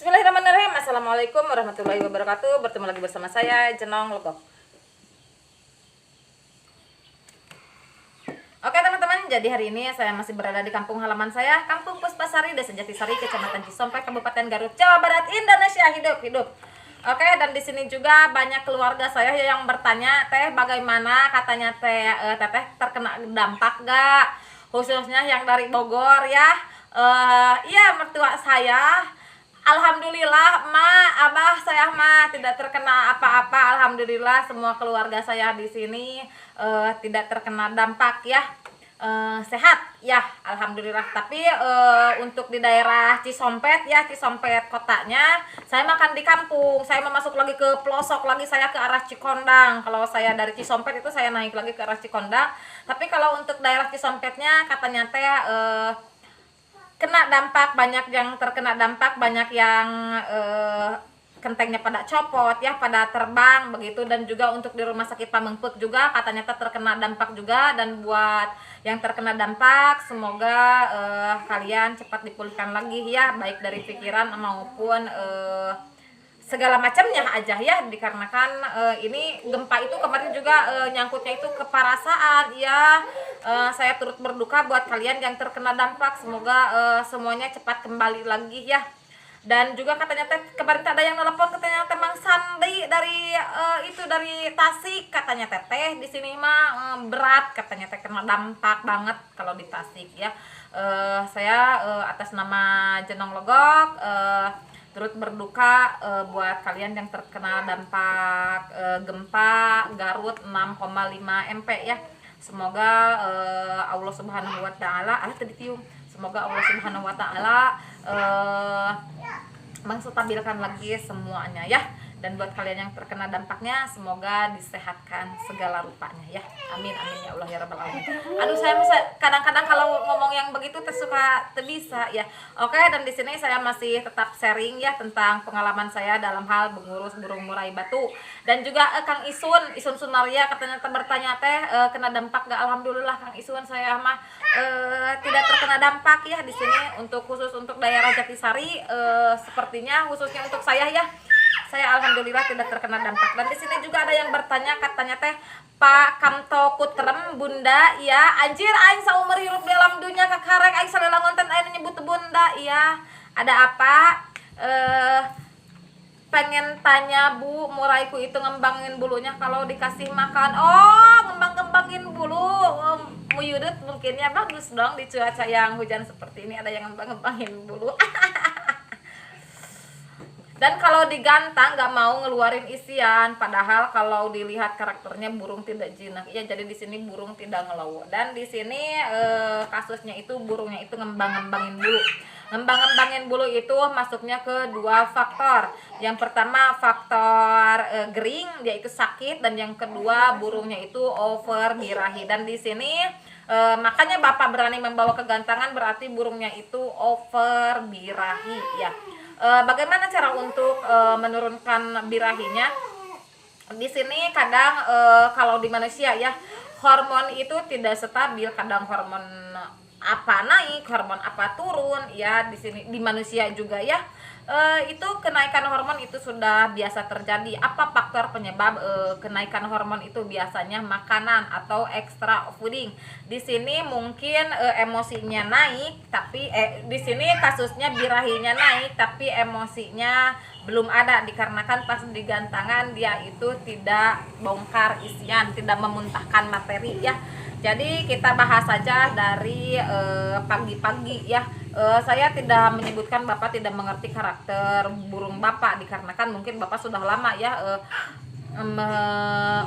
Bismillahirrahmanirrahim. Assalamualaikum warahmatullahi wabarakatuh. Bertemu lagi bersama saya Jenong Legok. Oke teman-teman, jadi hari ini saya masih berada di kampung halaman saya, Kampung Puspasari, Desa Jatisari, Kecamatan Cisompet, Kabupaten Garut, Jawa Barat, Indonesia. Hidup. Oke, dan di sini juga banyak keluarga saya yang bertanya, teh bagaimana katanya teteh terkena dampak gak, khususnya yang dari Bogor ya. Iya, mertua saya alhamdulillah, abah saya tidak terkena apa-apa. Alhamdulillah semua keluarga saya di sini tidak terkena dampak ya. Sehat ya, alhamdulillah. Tapi untuk di daerah Cisompet ya, Cisompet kotanya, saya makan di kampung. Saya mau masuk lagi ke pelosok lagi, saya ke arah Cikondang. Kalau saya dari Cisompet itu saya naik lagi ke arah Cikondang. Tapi kalau untuk daerah Cisompetnya katanya teh kena dampak, banyak yang terkena dampak, banyak yang kentengnya pada copot ya, pada terbang begitu. Dan juga untuk di rumah sakit Pamengpeuk juga katanya terkena dampak juga. Dan buat yang terkena dampak semoga kalian cepat dipulihkan lagi ya, baik dari pikiran maupun segala macamnya aja ya, dikarenakan ini gempa itu kemarin juga nyangkutnya itu ke perasaan ya. Saya turut berduka buat kalian yang terkena dampak, semoga semuanya cepat kembali lagi ya. Dan juga katanya kemarin ada yang nelpon, katanya Mang Sandi dari itu dari Tasik, katanya teteh di sini mah berat, katanya teh kena dampak banget kalau di Tasik ya. Saya atas nama Jenong Legok turut berduka buat kalian yang terkena dampak gempa Garut 6,5 MP ya. Semoga Allah Subhanahu wa taala semoga Allah Subhanahu wa taala menstabilkan lagi semuanya ya. Dan buat kalian yang terkena dampaknya semoga disehatkan segala rupanya ya. Amin ya Allah ya rabbal alamin. Aduh, saya kadang-kadang kalau ngomong yang begitu suka bisa ya. Oke, dan di sini saya masih tetap sharing ya tentang pengalaman saya dalam hal mengurus burung murai batu. Dan juga Kang Isun Sunaria katanya bertanya kena dampak gak? Alhamdulillah Kang Isun, saya mah tidak terkena dampak ya di sini. Khusus untuk daerah Jatisari sepertinya khususnya untuk saya ya. Saya alhamdulillah tidak terkena dampak. Dan di sini juga ada yang bertanya, katanya Pak Kamto Putrem Bunda ya, anjir aing saumur hirup di alam dunia kakarek aing salela ngonten aing nyebut Bunda ya. Ada apa? Pengen tanya Bu, muraiku itu ngembangin bulunya kalau dikasih makan. Oh, ngembangin bulu. Muyudut mungkin ya, bagus dong di cuaca yang hujan seperti ini ada yang ngembangin bulu. Dan kalau digantang nggak mau ngeluarin isian, padahal kalau dilihat karakternya burung tidak jinak. Ya, jadi di sini burung tidak ngelowo. Dan di sini kasusnya itu burungnya itu ngembangin bulu. Ngembangin bulu itu masuknya ke dua faktor. Yang pertama faktor gering, dia itu sakit, dan yang kedua burungnya itu over birahi. Dan di sini makanya Bapak berani membawa kegantangan, berarti burungnya itu over birahi ya. Bagaimana cara untuk menurunkan birahinya? Di sini kadang kalau di manusia ya, hormon itu tidak stabil, kadang hormon apa naik, hormon apa turun ya. Di sini di manusia juga ya. Itu kenaikan hormon itu sudah biasa terjadi. Apa faktor penyebab kenaikan hormon itu? Biasanya makanan atau extra fooding. Di sini mungkin emosinya naik, tapi di sini kasusnya birahinya naik tapi emosinya belum ada, dikarenakan pas digantangan dia itu tidak bongkar isian, tidak memuntahkan materi ya. Jadi kita bahas saja dari pagi-pagi ya. Saya tidak menyebutkan Bapak tidak mengerti karakter burung Bapak, dikarenakan mungkin Bapak sudah lama ya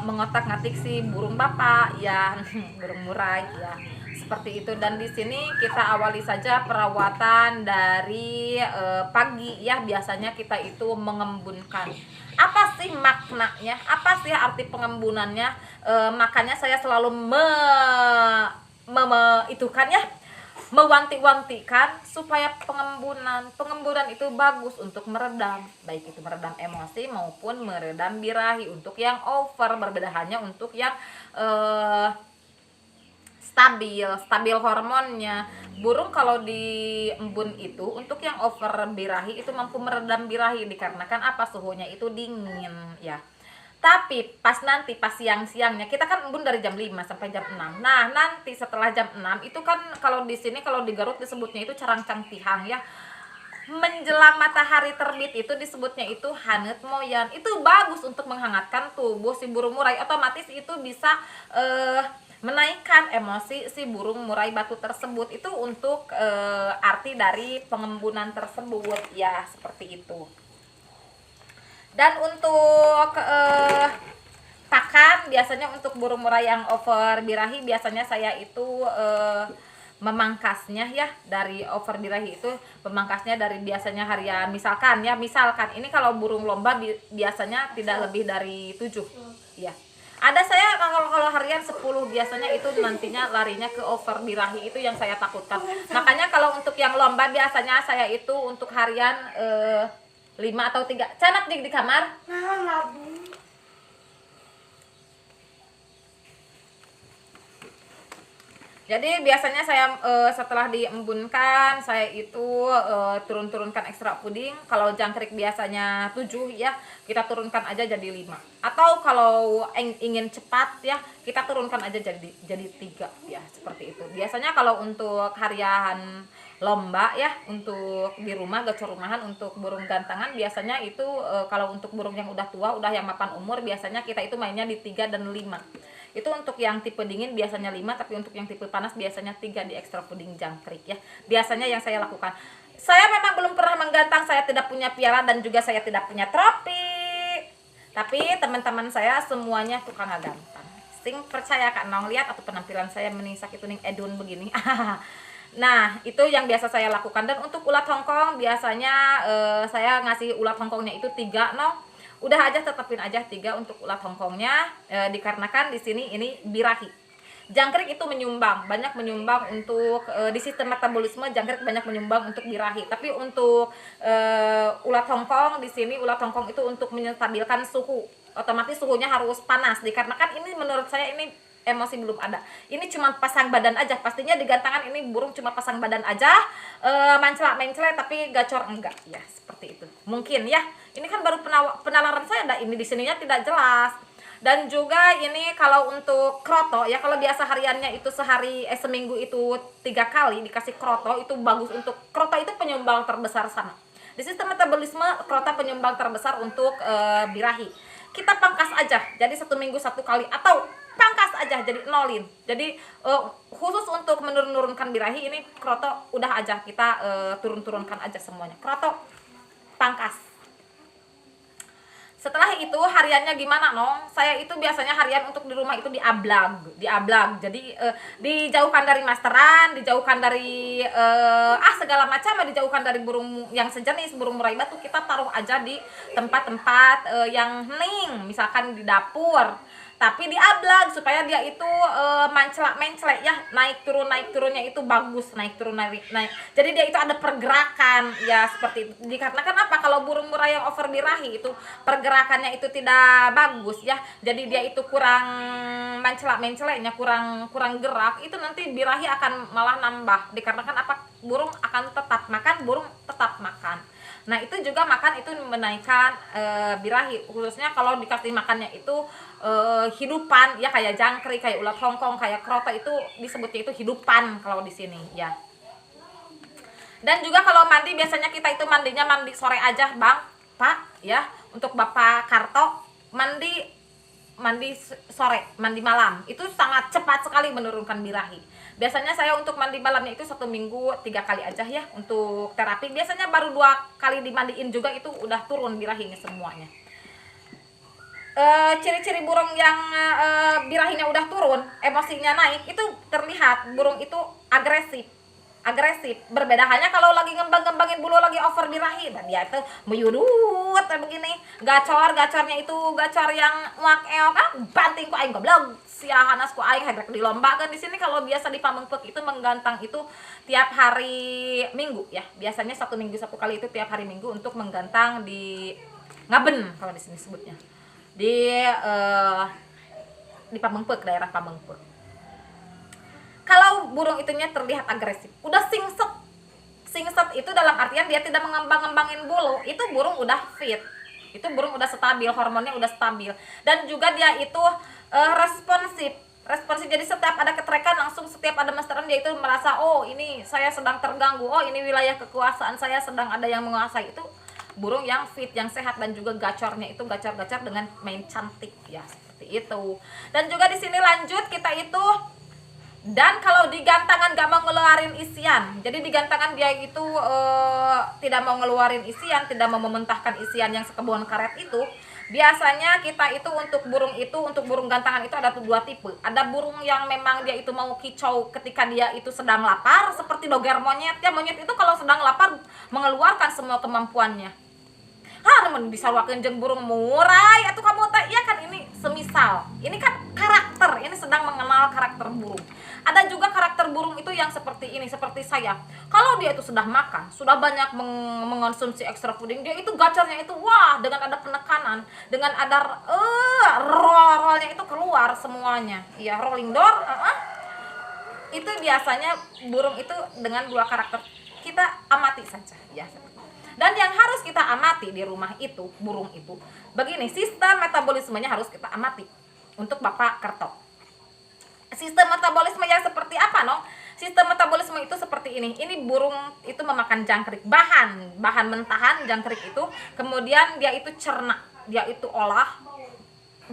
mengotak-ngatik si burung Bapak ya, burung murai ya, seperti itu. Dan di sini kita awali saja perawatan dari pagi ya. Biasanya kita itu mengembunkan. Apa sih maknanya? Apa sih arti pengembunannya? Makanya saya selalu mewanti-wantikan supaya pengembunan itu bagus untuk meredam, baik itu meredam emosi maupun meredam birahi. Untuk yang over berbeda hanya untuk yang stabil hormonnya. Burung kalau di embun itu untuk yang over birahi itu mampu meredam birahi dikarenakan apa, suhunya itu dingin ya. Tapi pas siang-siangnya kita kan embun dari jam 5 sampai jam 6. Nah, nanti setelah jam 6 itu kan kalau di sini kalau di Garut disebutnya itu carang cangtihang ya. Menjelang matahari terbit itu disebutnya itu hanet moyan. Itu bagus untuk menghangatkan tubuh si burung murai, otomatis itu bisa menaikkan emosi si burung murai batu tersebut. Itu untuk arti dari pengembunan tersebut ya, seperti itu. Dan untuk pakan biasanya untuk burung murai yang over birahi biasanya saya itu memangkasnya ya, dari over birahi itu memangkasnya dari biasanya harian, misalkan ini kalau burung lomba biasanya tidak lebih dari 7 ya. Ada saya kalau harian 10 biasanya itu nantinya larinya ke over birahi, itu yang saya takutkan. Makanya kalau untuk yang lomba biasanya saya itu untuk harian 5 atau 3. Canak di kamar. Jadi biasanya saya setelah diembunkan saya itu turunkan ekstra puding. Kalau jangkrik biasanya 7 ya, kita turunkan aja jadi 5. Atau kalau ingin cepat ya, kita turunkan aja jadi 3 ya, seperti itu. Biasanya kalau untuk harian lomba ya, untuk di rumah gacor rumahan untuk burung gantangan biasanya itu kalau untuk burung yang udah tua, udah yang mapan umur, biasanya kita itu mainnya di 3 dan 5. Itu untuk yang tipe dingin biasanya 5, tapi untuk yang tipe panas biasanya 3 di ekstra puding jangkrik ya. Biasanya yang saya lakukan. Saya memang belum pernah menggantang, saya tidak punya piala dan juga saya tidak punya tropi. Tapi teman-teman saya semuanya tukang ngagantang. Sing percaya Kak Nong lihat atau penampilan saya menisak itu ning edun begini. Nah, itu yang biasa saya lakukan. Dan untuk ulat Hongkong biasanya saya ngasih ulat Hongkongnya itu 3 Nong. Udah aja tetepin aja 3 untuk ulat Hongkongnya dikarenakan di sini ini birahi. Jangkrik itu banyak menyumbang untuk di sistem metabolisme, jangkrik banyak menyumbang untuk birahi. Tapi untuk ulat Hongkong di sini, ulat Hongkong itu untuk menstabilkan suhu. Otomatis suhunya harus panas dikarenakan ini menurut saya ini emosi belum ada. Ini cuma pasang badan aja. Pastinya di gantangan ini burung cuma pasang badan aja, mencela tapi gacor enggak. Ya, seperti itu. Mungkin ya. Ini kan baru penalaran saya, ini di sininya tidak jelas. Dan juga ini kalau untuk kroto ya, kalau biasa hariannya itu seminggu itu 3 kali dikasih kroto, itu bagus. Untuk kroto itu penyumbang terbesar sama. Di sistem metabolisme kroto penyumbang terbesar untuk birahi. Kita pangkas aja, jadi 1 minggu 1 kali, atau pangkas aja jadi nolin. Jadi khusus untuk menurunkan birahi ini kroto udah aja kita turunkan aja semuanya. Kroto pangkas. Setelah itu hariannya gimana Nong? Saya itu biasanya harian untuk di rumah itu diablag. Jadi dijauhkan dari masteran, dijauhkan dari segala macam, dijauhkan dari burung yang sejenis burung murai batu. Kita taruh aja di tempat-tempat yang hening, misalkan di dapur. Tapi diablag supaya dia itu mencela ya, naik turunnya itu bagus, naik turun. Jadi dia itu ada pergerakan ya, seperti itu. Dikarenakan apa, kalau burung murai yang over birahi itu pergerakannya itu tidak bagus ya, jadi dia itu kurang mencelanya, kurang gerak, itu nanti birahi akan malah nambah. Dikarenakan apa, burung akan tetap makan. Nah, itu juga makan itu menaikkan birahi, khususnya kalau dikasih makannya itu hidupan ya, kayak jangkrik, kayak ulat Hongkong, kayak kroto, itu disebutnya itu hidupan kalau di sini ya. Dan juga kalau mandi biasanya kita itu mandinya mandi sore aja Bang, Pak ya. Untuk Bapak Karto mandi sore, mandi malam itu sangat cepat sekali menurunkan birahi. Biasanya saya untuk mandi malamnya itu 1 minggu 3 kali aja ya untuk terapi. Biasanya baru 2 kali dimandiin juga itu udah turun birahinya semuanya. Ciri-ciri burung yang birahinya udah turun, emosinya naik, itu terlihat burung itu agresif. Berbeda halnya kalau lagi ngembangin bulu, lagi over birahi, dan dia itu meyudut kayak begini. Gacornya itu gacor yang muak eok kan, banting ku aing goblok. Siahanas ku aing hedrek di lomba kan di sini. Kalau biasa di Pamengpeuk itu menggantang itu tiap hari Minggu ya. Biasanya 1 minggu 1 kali itu tiap hari Minggu untuk menggantang di Ngaben kalau di sini sebutnya. Di Pamengpeuk, daerah Pamengpeuk. burung itunya terlihat agresif. Udah singset. Singset itu dalam artian dia tidak mengembang-ngembangin bulu, itu burung udah fit. Itu burung udah stabil, hormonnya udah stabil. Dan juga dia itu responsif. Responsif, jadi setiap ada keterekan langsung, setiap ada masteran dia itu merasa, oh ini saya sedang terganggu, oh ini wilayah kekuasaan saya sedang ada yang menguasai. Itu burung yang fit, yang sehat, dan juga gacornya itu gacor-gacor dengan main cantik ya, seperti itu. Dan juga di sini lanjut kita itu, dan kalau di gantangan gak mau ngeluarin isian, jadi di gantangan dia itu tidak mau ngeluarin isian, tidak mau mementahkan isian yang sekebun karet itu. Biasanya kita itu untuk burung gantangan itu ada dua tipe. Ada burung yang memang dia itu mau kicau ketika dia itu sedang lapar, seperti doger monyet. Ya, monyet itu kalau sedang lapar mengeluarkan semua kemampuannya. Namun bisa wakin jeung burung murai atau kamu tak, iya kan, ini semisal. Ini kan karakter, ini sedang mengenal karakter burung. Ada juga karakter burung itu yang seperti ini, seperti saya. Kalau dia itu sudah makan, sudah banyak mengonsumsi extra fooding, dia itu gacornya itu wah, dengan ada penekanan, dengan ada roll-rollnya itu keluar semuanya. Iya, rolling door, itu biasanya burung itu dengan dua karakter. Kita amati saja ya. Dan yang harus kita amati di rumah itu, burung itu, begini, sistem metabolismenya harus kita amati untuk Bapak Kerto. Sistem metabolisme yang seperti apa, no? Sistem metabolisme itu seperti ini. Ini burung itu memakan jangkrik, bahan mentahan jangkrik itu, kemudian dia itu cerna, dia itu olah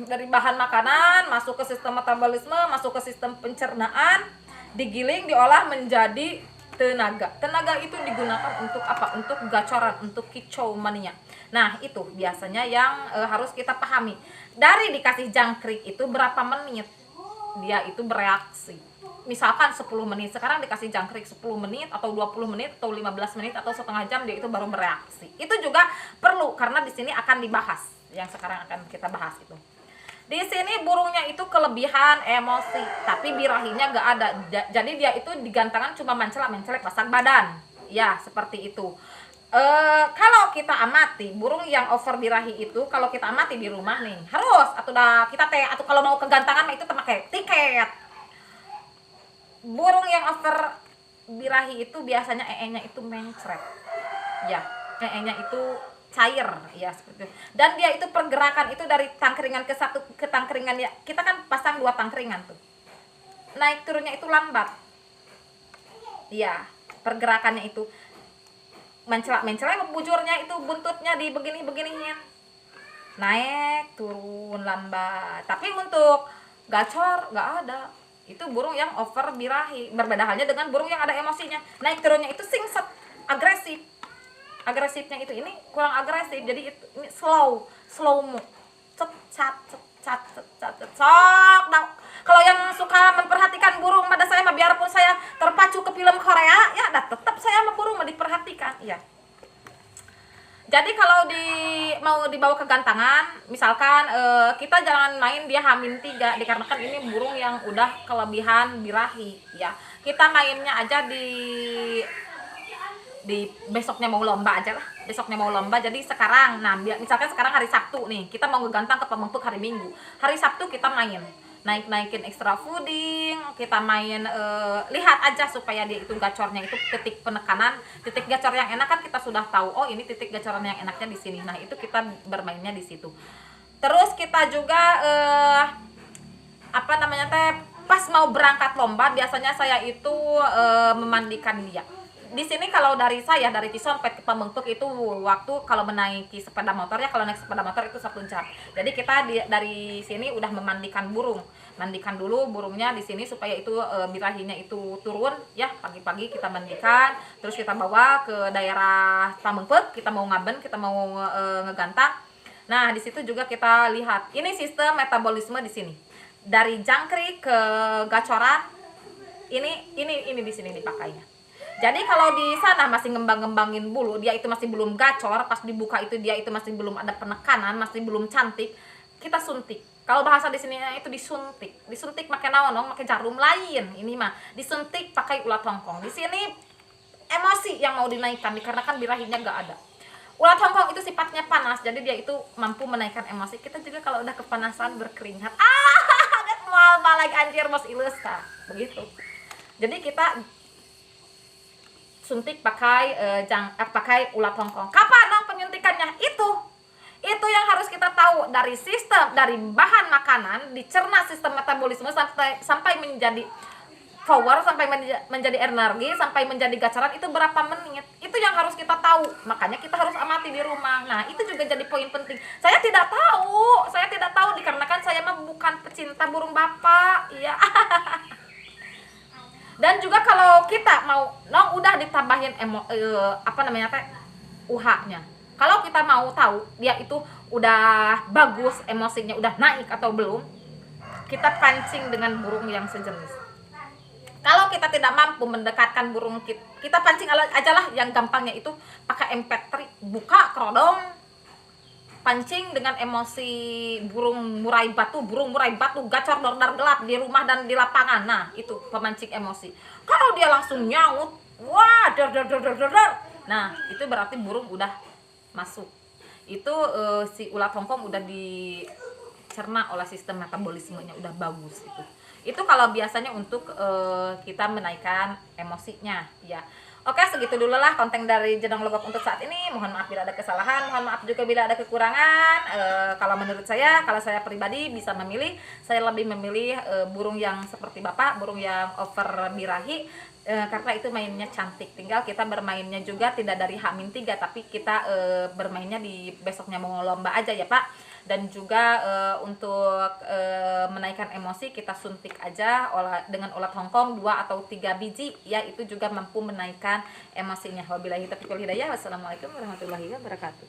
dari bahan makanan, masuk ke sistem metabolisme, masuk ke sistem pencernaan, digiling, diolah menjadi tenaga. Tenaga itu digunakan untuk apa? Untuk gacoran, untuk kicau mania. Nah, itu biasanya yang harus kita pahami. Dari dikasih jangkrik itu berapa menit dia itu bereaksi. Misalkan 10 menit, sekarang dikasih jangkrik 10 menit atau 20 menit atau 15 menit atau setengah jam, dia itu baru bereaksi. Itu juga perlu karena di sini akan dibahas. Yang sekarang akan kita bahas itu. Di sini burungnya itu kelebihan emosi, tapi birahinya gak ada. Jadi dia itu digantangan cuma mencelak pasang badan. Ya, seperti itu. Kalau kita amati burung yang over birahi itu, kalau kita amati di rumah nih, harus atau kita atau kalau mau ke gantangan itu pakai tiket. Burung yang over birahi itu biasanya nya itu mencret. Ya, nya itu cair ya, seperti itu. Dan dia itu pergerakan itu dari tangkringan ke satu ke tangkringan ya. Kita kan pasang 2 tangkringan tuh. Naik turunnya itu lambat. Iya, pergerakannya itu mencelak bujurnya itu buntutnya di beginiin. Naik turun lambat. Tapi untuk gacor nggak ada. Itu burung yang over birahi. Berbeda halnya dengan burung yang ada emosinya. Naik turunnya itu singset, agresif. Agresifnya itu ini kurang agresif, jadi itu ini slow mo, cat. Nah, kalau yang suka memperhatikan burung pada saya mah, biarpun saya terpacu ke film Korea ya, tetap saya sama burung mah diperhatikan ya. Jadi kalau mau dibawa ke gantangan, misalkan kita jangan main dia H-3, dikarenakan ini burung yang udah kelebihan birahi ya. Kita mainnya aja di besoknya mau lomba aja lah, besoknya mau lomba. Jadi sekarang, nah misalkan sekarang hari Sabtu nih, kita mau ngegantang ke Pemengpek hari Minggu, hari Sabtu kita main naikin extra fooding, kita main lihat aja supaya dia itu gacornya itu titik penekanan, titik gacor yang enak kan kita sudah tahu, oh ini titik gacoran yang enaknya di sini. Nah itu kita bermainnya di situ. Terus kita juga pas mau berangkat lomba biasanya saya itu memandikan dia. Di sini kalau dari saya dari Cisompet ke Pemengpek itu waktu kalau menaiki sepeda motor ya, kalau naik sepeda motor itu 1 jam. Jadi kita dari sini udah memandikan burung, mandikan dulu burungnya di sini supaya itu birahinya itu turun ya. Pagi-pagi kita mandikan, terus kita bawa ke daerah Pemengpek, kita mau ngaben, kita mau ngegantang. Nah di situ juga kita lihat ini sistem metabolisme di sini dari jangkrik ke gacoran. Ini di sini dipakainya. Jadi kalau di sana masih ngembang-ngembangin bulu, dia itu masih belum gacor, pas dibuka itu dia itu masih belum ada penekanan, masih belum cantik, kita suntik. Kalau bahasa di sini itu disuntik. Disuntik pakai naon, pakai jarum lain. Ini mah disuntik pakai ulat hongkong. Di sini emosi yang mau dinaikkan dikarenakan birahinya enggak ada. Ulat hongkong itu sifatnya panas, jadi dia itu mampu menaikkan emosi. Kita juga kalau udah kepanasan berkeringat, mau balik anjir bos ilus begitu. Jadi kita suntik pakai pakai ulat hongkong. Kapan dong penyuntikannya? Itu yang harus kita tahu dari sistem, dari bahan makanan dicerna sistem metabolisme sampai menjadi power, sampai menjadi energi, sampai menjadi gacaran itu berapa menit. Itu yang harus kita tahu. Makanya kita harus amati di rumah. Nah, itu juga jadi poin penting. Saya tidak tahu dikarenakan saya mah bukan pecinta burung bapak. Iya. Dan juga kalau kita mau udah ditambahin UH-nya. Kalau kita mau tahu dia itu udah bagus, emosinya udah naik atau belum, kita pancing dengan burung yang sejenis. Kalau kita tidak mampu mendekatkan burung kita pancing aja lah yang gampangnya itu pakai MP3, buka kerodong, pancing dengan emosi burung murai batu gacor dordar gelap di rumah dan di lapangan. Nah, itu pemancing emosi. Kalau dia langsung nyaut, wah, dar. Nah, itu berarti burung udah masuk. Itu si ulat hongkong udah dicerna oleh sistem metabolismenya, udah bagus itu kalau biasanya untuk kita menaikkan emosinya ya. Oke, segitu dulu lah konten dari Jedong Logok untuk saat ini. Mohon maaf bila ada kesalahan, mohon maaf juga bila ada kekurangan. Kalau menurut saya, kalau saya pribadi bisa memilih, saya lebih memilih burung yang seperti bapak, burung yang over birahi, karena itu mainnya cantik. Tinggal kita bermainnya juga tidak dari H-3, tapi kita bermainnya di besoknya mau lomba aja ya Pak. Dan juga untuk menaikkan emosi kita suntik aja dengan ulat hongkong 2 atau 3 biji ya, itu juga mampu menaikkan emosinya. Wabillahi taufiq wal hidayah. Wassalamualaikum warahmatullahi wabarakatuh.